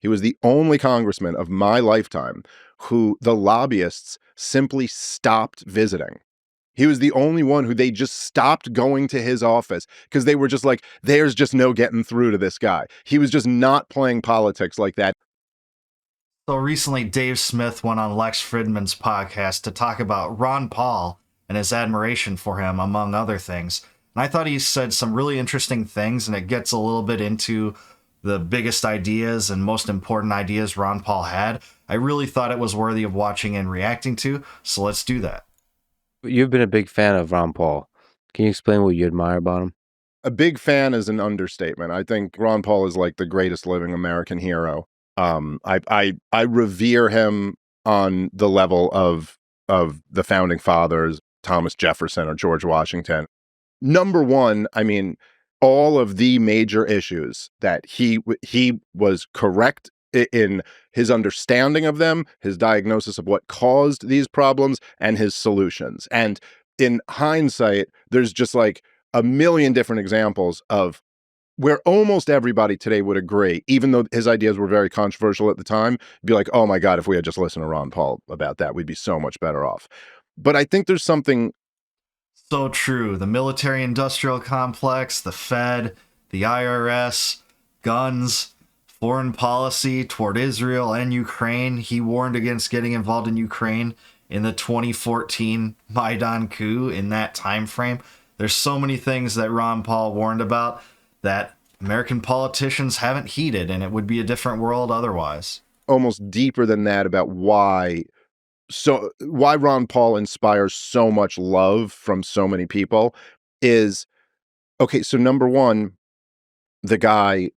He was the only congressman of my lifetime who the lobbyists simply stopped visiting. He was the only one who they just stopped going to his office because they were just like, there's just no getting through to this guy. He was just not playing politics like that. So recently, Dave Smith went on Lex Fridman's podcast to talk about Ron Paul and his admiration for him, among other things. And I thought he said some really interesting things, and it gets a little bit into the biggest ideas and most important ideas Ron Paul had. I really thought it was worthy of watching and reacting to, so let's do that. You've been a big fan of Ron Paul. Can you explain what you admire about him? A big fan is an understatement. I think Ron Paul is like the greatest living American hero. I revere him on the level of the founding fathers, Thomas Jefferson or George Washington. Number one, I mean, all of the major issues that he was correct in his understanding of them, his diagnosis of what caused these problems, and his solutions. And in hindsight, there's just like a million different examples of where almost everybody today would agree, even though his ideas were very controversial at the time, be like, oh my God, if we had just listened to Ron Paul about that, we'd be so much better off. But I think there's something So true. The military-industrial complex, the Fed, the IRS, guns, foreign policy toward Israel and Ukraine. He warned against getting involved in Ukraine in the 2014 Maidan coup in that time frame. There's so many things that Ron Paul warned about that American politicians haven't heeded, and it would be a different world otherwise. almost deeper than that about why Ron Paul inspires so much love from so many people is, okay, so number one, the guy,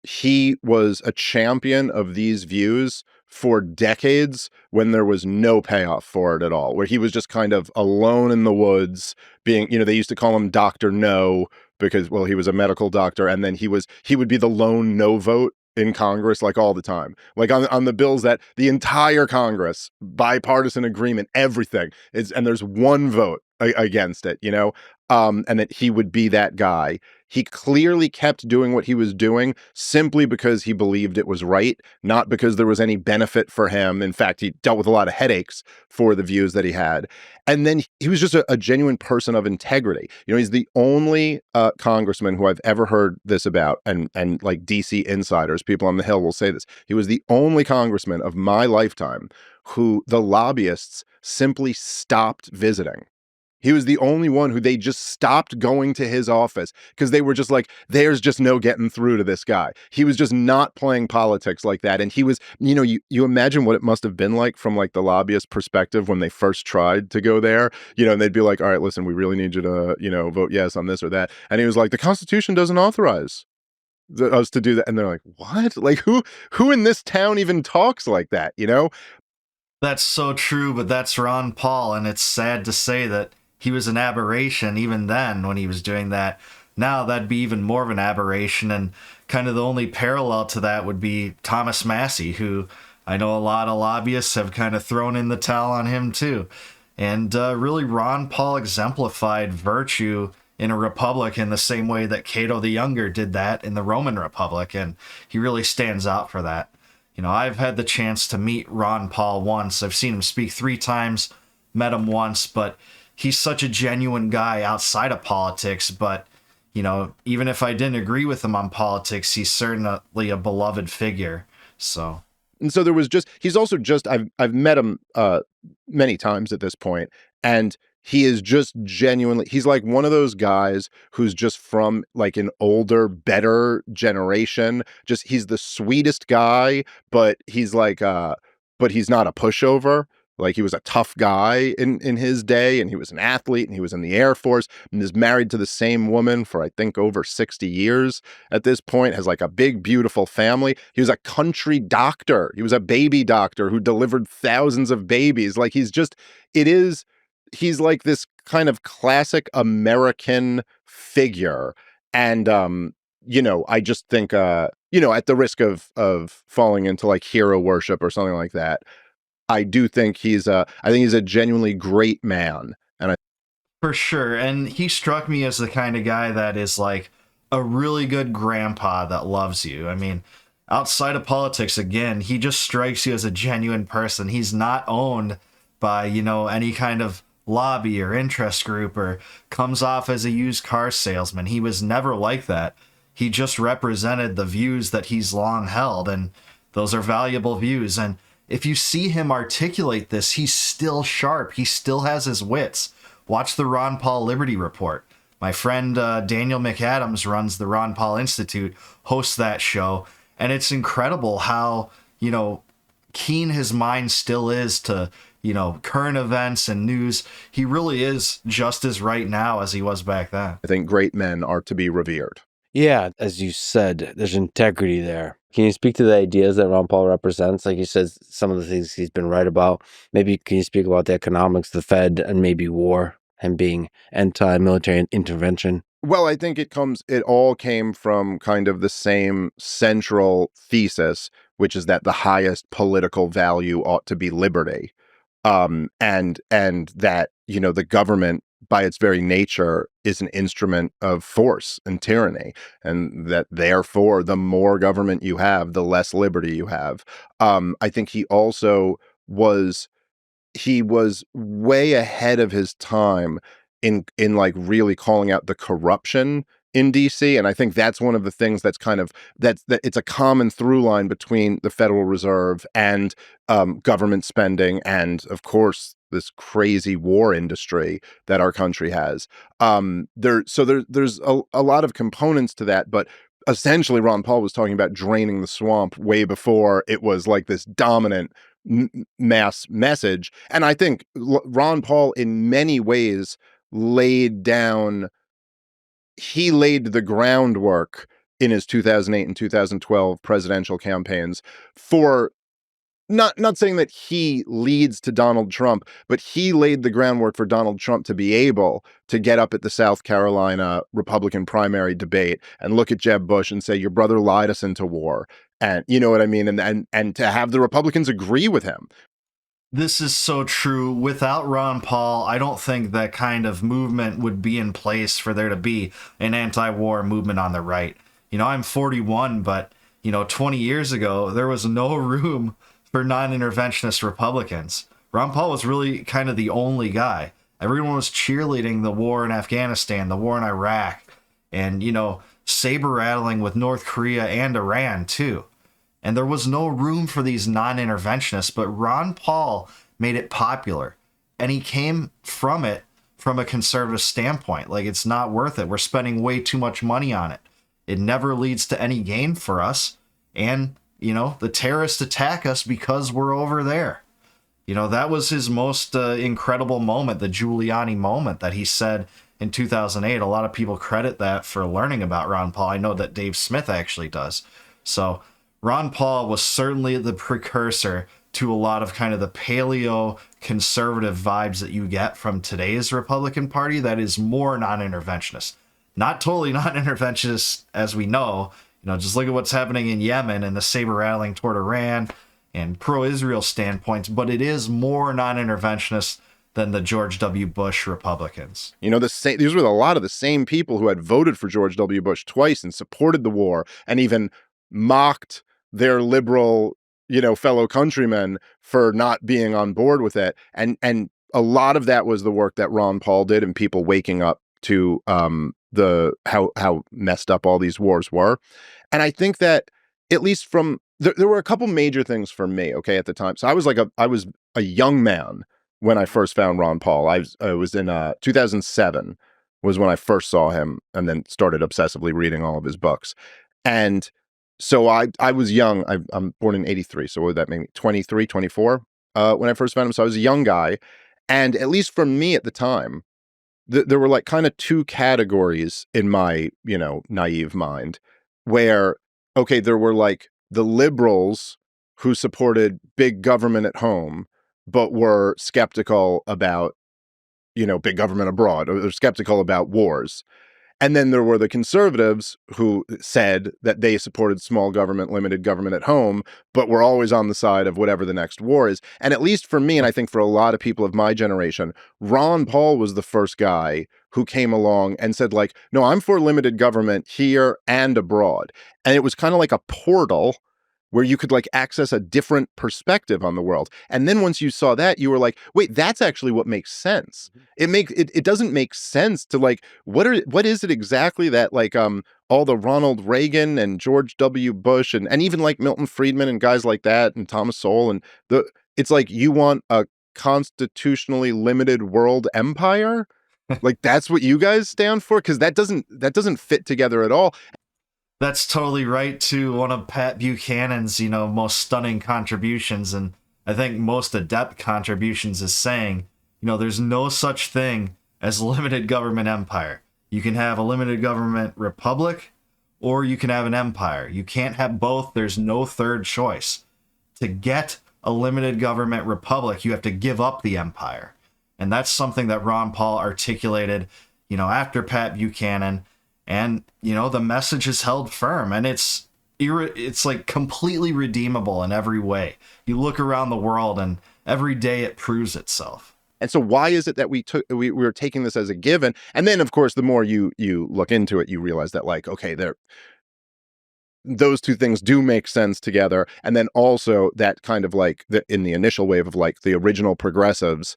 he was a champion of these views for decades when there was no payoff for it at all, where he was just kind of alone in the woods being, they used to call him Dr. No because, well, he was a medical doctor. And then he would be the lone no vote in Congress, like all the time, like on the bills that the entire Congress, bipartisan agreement, everything is, and there's one vote against it, and that he would be that guy. He clearly kept doing what he was doing simply because he believed it was right, not because there was any benefit for him. In fact, he dealt with a lot of headaches for the views that he had. And then he was just a genuine person of integrity. He's the only congressman who I've ever heard this about, and like DC insiders, people on the Hill will say this. He was the only congressman of my lifetime who the lobbyists simply stopped visiting. He was the only one who they just stopped going to his office because they were just like, there's just no getting through to this guy. He was just not playing politics like that. And he was, you imagine what it must have been like from like the lobbyist perspective when they first tried to go there, and they'd be like, all right, listen, we really need you to, vote yes on this or that. And he was like, the Constitution doesn't authorize us to do that. And they're like, what? Like who in this town even talks like that, That's so true, but that's Ron Paul, and it's sad to say that he was an aberration even then when he was doing that. Now that'd be even more of an aberration, and kind of the only parallel to that would be Thomas Massey, who I know a lot of lobbyists have kind of thrown in the towel on him too. And really, Ron Paul exemplified virtue in a republic in the same way that Cato the Younger did that in the Roman Republic, and he really stands out for that. I've had the chance to meet Ron Paul once. I've seen him speak 3 times, met him once, but he's such a genuine guy outside of politics. But, even if I didn't agree with him on politics, he's certainly a beloved figure. So. And so he's also just, I've met him many times at this point, and he is just genuinely, he's like one of those guys who's just from like an older, better generation. Just, he's the sweetest guy, but he's like, but he's not a pushover. Like, he was a tough guy in his day, and he was an athlete, and he was in the Air Force, and is married to the same woman for, I think, over 60 years at this point, has like a big, beautiful family. He was a country doctor. He was a baby doctor who delivered thousands of babies. Like, he's like this kind of classic American figure. And, I just think, at the risk of falling into like hero worship or something like that, I do think he's a genuinely great man. For sure. And he struck me as the kind of guy that is like a really good grandpa that loves you. I mean, outside of politics, again, he just strikes you as a genuine person. He's not owned by, any kind of lobby or interest group, or comes off as a used car salesman. He was never like that. He just represented the views that he's long held, and those are valuable views. And if you see him articulate this, he's still sharp. He still has his wits. Watch the Ron Paul Liberty Report. My friend Daniel McAdams runs the Ron Paul Institute, hosts that show, and it's incredible how, keen his mind still is to, current events and news. He really is just as right now as he was back then. I think great men are to be revered. Yeah, as you said, there's integrity there. Can you speak to the ideas that Ron Paul represents? Like you said, some of the things he's been right about. Maybe can you speak about the economics, the Fed, and maybe war, and being anti-military intervention? Well, I think it all came from kind of the same central thesis, which is that the highest political value ought to be liberty. And that, the government by its very nature is an instrument of force and tyranny, and that therefore the more government you have, the less liberty you have. I think he was way ahead of his time in like really calling out the corruption in DC. And I think that's one of the things that's that it's a common through line between the Federal Reserve and government spending, and of course this crazy war industry that our country has. There's a lot of components to that, but essentially Ron Paul was talking about draining the swamp way before it was like this dominant mass message. And I think Ron Paul in many ways laid the groundwork in his 2008 and 2012 presidential campaigns for not saying that he leads to Donald Trump, but he laid the groundwork for Donald Trump to be able to get up at the South Carolina Republican primary debate and look at Jeb Bush and say, your brother lied us into war. And you know what I mean? And to have the Republicans agree with him. This is so true. Without Ron Paul, I don't think that kind of movement would be in place for there to be an anti-war movement on the right. I'm 41, but, 20 years ago, there was no room for non-interventionist Republicans. Ron Paul was really kind of the only guy. Everyone was cheerleading the war in Afghanistan, the war in Iraq, and, saber rattling with North Korea and Iran, too. And there was no room for these non-interventionists, but Ron Paul made it popular. And he came from it from a conservative standpoint. Like, it's not worth it. We're spending way too much money on it. It never leads to any gain for us. And, the terrorists attack us because we're over there. That was his most incredible moment, the Giuliani moment that he said in 2008. A lot of people credit that for learning about Ron Paul. I know that Dave Smith actually does. So Ron Paul was certainly the precursor to a lot of kind of the paleo conservative vibes that you get from today's Republican Party that is more non-interventionist. Not totally non-interventionist as we know. Just look at what's happening in Yemen and the saber rattling toward Iran and pro-Israel standpoints, but it is more non-interventionist than the George W. Bush Republicans. These were a lot of the same people who had voted for George W. Bush twice and supported the war and even mocked their liberal, fellow countrymen for not being on board with it. And a lot of that was the work that Ron Paul did and people waking up to how messed up all these wars were. And I think that at least there were a couple major things for me, okay, at the time. So I was a young man when I first found Ron Paul. I was in 2007 was when I first saw him, and then started obsessively reading all of his books. And so I was young. I'm born in 83. So what would that make me? 23, 24 when I first found him. So I was a young guy. And at least for me at the time, there were like kind of two categories in my, naive mind where, okay, there were like the liberals who supported big government at home, but were skeptical about, big government abroad, or they're skeptical about wars. And then there were the conservatives who said that they supported small government, limited government at home, but were always on the side of whatever the next war is. And at least for me, and I think for a lot of people of my generation, Ron Paul was the first guy who came along and said, like, no, I'm for limited government here and abroad. And it was kind of like a portal where you could like access a different perspective on the world. And then once you saw that, you were like, wait, that's actually what makes sense. It doesn't make sense to like what is it exactly that like all the Ronald Reagan and George W. Bush and even like Milton Friedman and guys like that and Thomas Sowell and it's like you want a constitutionally limited world empire? Like that's what you guys stand for? Because that doesn't fit together at all. That's totally right too. One of Pat Buchanan's, most stunning contributions, and I think most adept contributions, is saying, there's no such thing as limited government empire. You can have a limited government republic, or you can have an empire. You can't have both. There's no third choice. To get a limited government republic, you have to give up the empire. And that's something that Ron Paul articulated, after Pat Buchanan. And, the message is held firm, and it's like completely redeemable in every way. You look around the world and every day it proves itself. And so why is it that we were taking this as a given? And then of course, the more you look into it, you realize that like, okay, those two things do make sense together. And then also that kind of like in the initial wave of like the original progressives,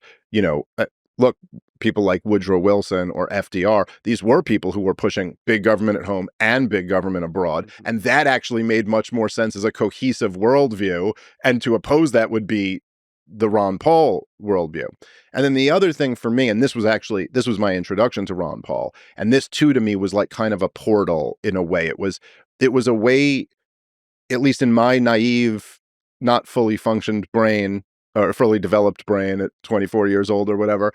look, people like Woodrow Wilson or FDR, these were people who were pushing big government at home and big government abroad. And that actually made much more sense as a cohesive worldview. And to oppose that would be the Ron Paul worldview. And then the other thing for me, and this was my introduction to Ron Paul, and this too to me was like kind of a portal in a way. It was a way, at least in my naive, not fully functioned brain or fully developed brain at 24 years old or whatever,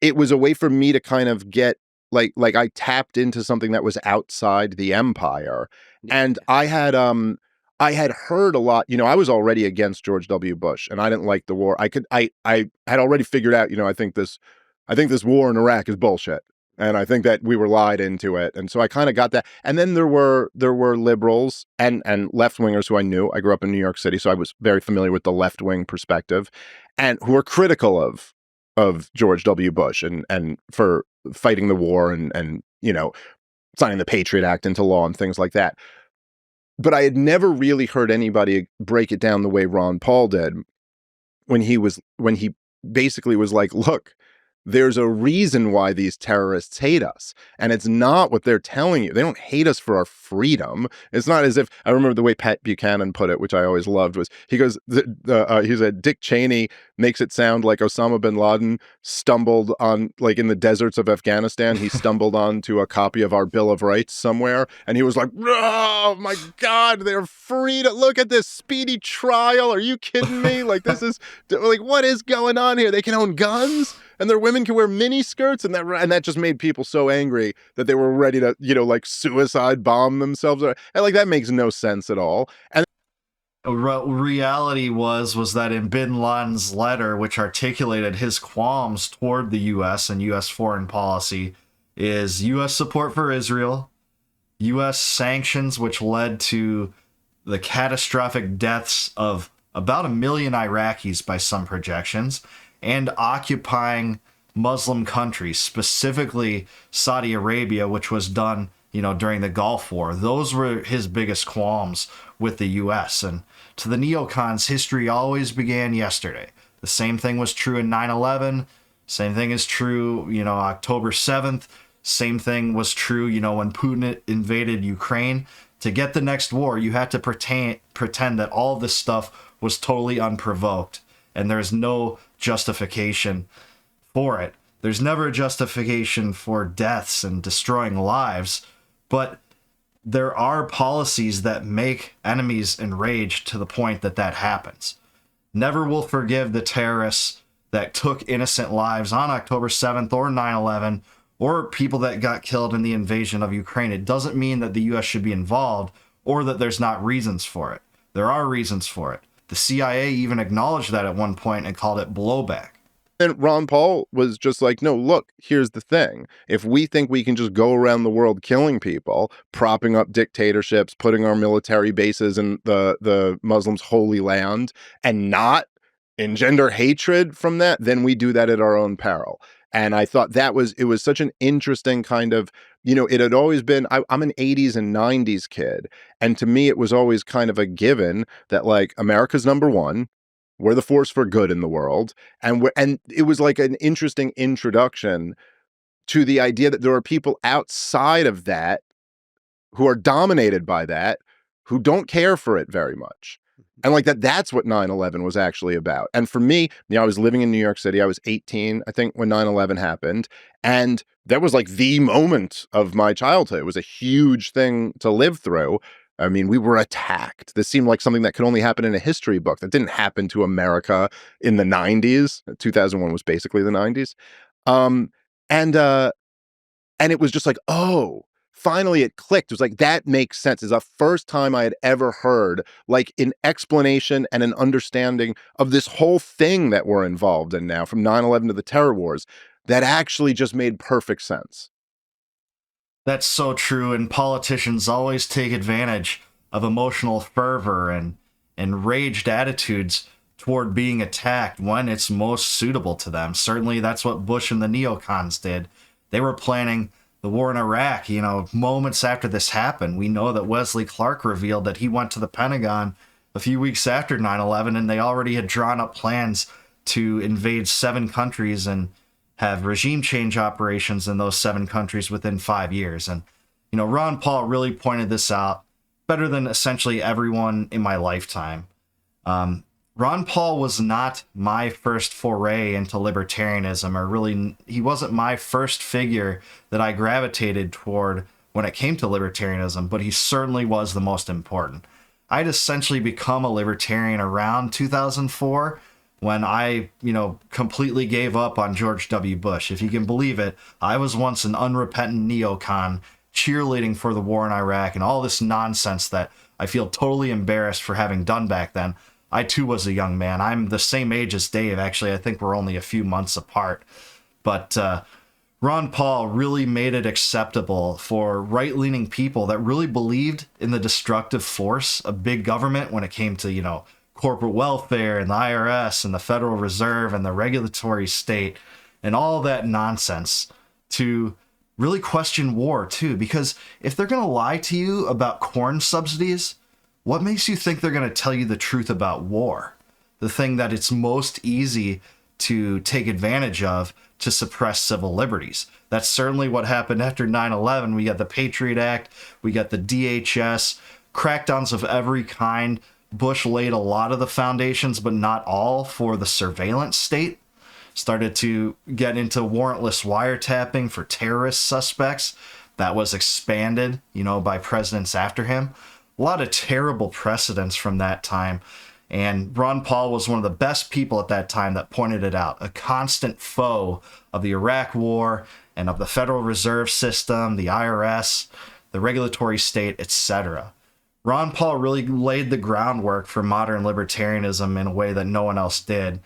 it was a way for me to kind of get like I tapped into something that was outside the empire. And I had heard a lot, I was already against George W. Bush and I didn't like the war. I had already figured out, I think this war in Iraq is bullshit. And I think that we were lied into it. And so I kind of got that. And then there were liberals and left-wingers who I knew. I grew up in New York City, so I was very familiar with the left-wing perspective, and who were critical of George W. Bush and for fighting the war and signing the Patriot Act into law and things like that. But I had never really heard anybody break it down the way Ron Paul did when he basically was like, look, there's a reason why these terrorists hate us. And it's not what they're telling you. They don't hate us for our freedom. It's not as if, I remember the way Pat Buchanan put it, which I always loved, was he goes, he said, Dick Cheney makes it sound like Osama bin Laden stumbled on, like in the deserts of Afghanistan, he stumbled onto a copy of our Bill of Rights somewhere. And he was like, oh my God, they're free to look at this speedy trial. Are you kidding me? Like, this is like, what is going on here? They can own guns? And their women can wear mini skirts, and that just made people so angry that they were ready to, like suicide bomb themselves. And like that makes no sense at all. And reality was that in Bin Laden's letter, which articulated his qualms toward the U.S. and U.S. foreign policy, is U.S. support for Israel, U.S. sanctions, which led to the catastrophic deaths of about 1 million Iraqis by some projections, and occupying Muslim countries, specifically Saudi Arabia, which was done, during the Gulf War. Those were his biggest qualms with the U.S. And to the neocons, history always began yesterday. The same thing was true in 9/11. Same thing is true, October 7th. Same thing was true, when Putin invaded Ukraine. To get the next war, you had to pretend that all this stuff was totally unprovoked. And there's no justification for it. There's never a justification for deaths and destroying lives, but there are policies that make enemies enraged to the point that happens. Never will forgive the terrorists that took innocent lives on October 7th or 9/11, or people that got killed in the invasion of Ukraine. It doesn't mean that the U.S. should be involved or that there's not reasons for it. There are reasons for it. The CIA even acknowledged that at one point and called it blowback. And Ron Paul was just like, no, look, here's the thing. If we think we can just go around the world killing people, propping up dictatorships, putting our military bases in the Muslims' holy land, and not engender hatred from that, then we do that at our own peril. And I thought it was such an interesting kind of, it had always been, I'm an 80s and 90s kid. And to me, it was always kind of a given that like America's number one. We're the force for good in the world. And it was like an interesting introduction to the idea that there are people outside of that who are dominated by that, who don't care for it very much. And like that's what 9/11 was actually about. And for me, I was living in New York City. I was 18, I think, when 9/11 happened. And that was like the moment of my childhood. It was a huge thing to live through. I mean, we were attacked. This seemed like something that could only happen in a history book. That didn't happen to America in the 90s. 2001 was basically the 90s. Um, and uh, and it was just like, oh, finally it clicked. It was like, that makes sense. It's the first time I had ever heard like an explanation and an understanding of this whole thing that we're involved in now, from 9/11 to the terror wars, that actually just made perfect sense. That's so true, and politicians always take advantage of emotional fervor and enraged attitudes toward being attacked when it's most suitable to them. Certainly, that's what Bush and the neocons did. They were planning the war in Iraq, moments after this happened. We know that Wesley Clark revealed that he went to the Pentagon a few weeks after 9/11, and they already had drawn up plans to invade 7 countries and have regime change operations in those 7 countries within 5 years. And, Ron Paul really pointed this out better than essentially everyone in my lifetime. Ron Paul was not my first foray into libertarianism, or really, he wasn't my first figure that I gravitated toward when it came to libertarianism, but he certainly was the most important. I'd essentially become a libertarian around 2004 when I, completely gave up on George W. Bush. If you can believe it, I was once an unrepentant neocon cheerleading for the war in Iraq and all this nonsense that I feel totally embarrassed for having done back then. I too was a young man. I'm the same age as Dave. Actually, I think we're only a few months apart. But Ron Paul really made it acceptable for right-leaning people that really believed in the destructive force of big government when it came to, corporate welfare and the IRS and the Federal Reserve and the regulatory state and all that nonsense, to really question war too. Because if they're going to lie to you about corn subsidies, what makes you think they're going to tell you the truth about war? The thing that it's most easy to take advantage of to suppress civil liberties. That's certainly what happened after 9/11. We got the Patriot Act, we got the DHS, crackdowns of every kind. Bush laid a lot of the foundations, but not all, for the surveillance state. Started to get into warrantless wiretapping for terrorist suspects. That was expanded, by presidents after him. A lot of terrible precedents from that time. And Ron Paul was one of the best people at that time that pointed it out. A constant foe of the Iraq War and of the Federal Reserve System, the IRS, the regulatory state, etc. Ron Paul really laid the groundwork for modern libertarianism in a way that no one else did.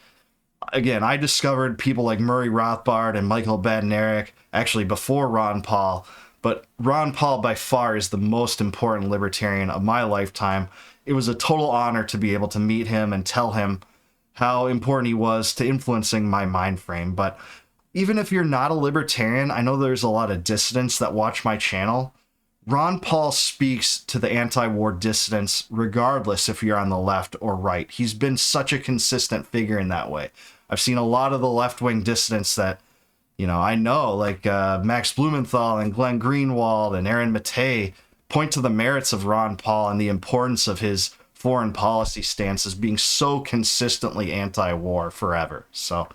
Again, I discovered people like Murray Rothbard and Michael Badnarik actually before Ron Paul, but Ron Paul by far is the most important libertarian of my lifetime. It was a total honor to be able to meet him and tell him how important he was to influencing my mind frame. But even if you're not a libertarian, I know there's a lot of dissidents that watch my channel. Ron Paul speaks to the anti-war dissidents regardless if you're on the left or right. He's been such a consistent figure in that way. I've seen a lot of the left-wing dissidents that, I know, like Max Blumenthal and Glenn Greenwald and Aaron Mattei, point to the merits of Ron Paul and the importance of his foreign policy stance as being so consistently anti-war forever. So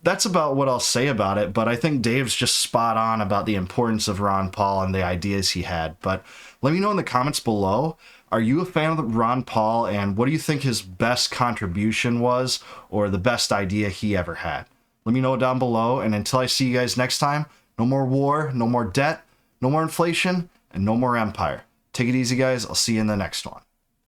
that's about what I'll say about it, but I think Dave's just spot on about the importance of Ron Paul and the ideas he had. But let me know in the comments below, are you a fan of Ron Paul, and what do you think his best contribution was, or the best idea he ever had? Let me know down below, and until I see you guys next time, no more war, no more debt, no more inflation, and no more empire. Take it easy, guys. I'll see you in the next one.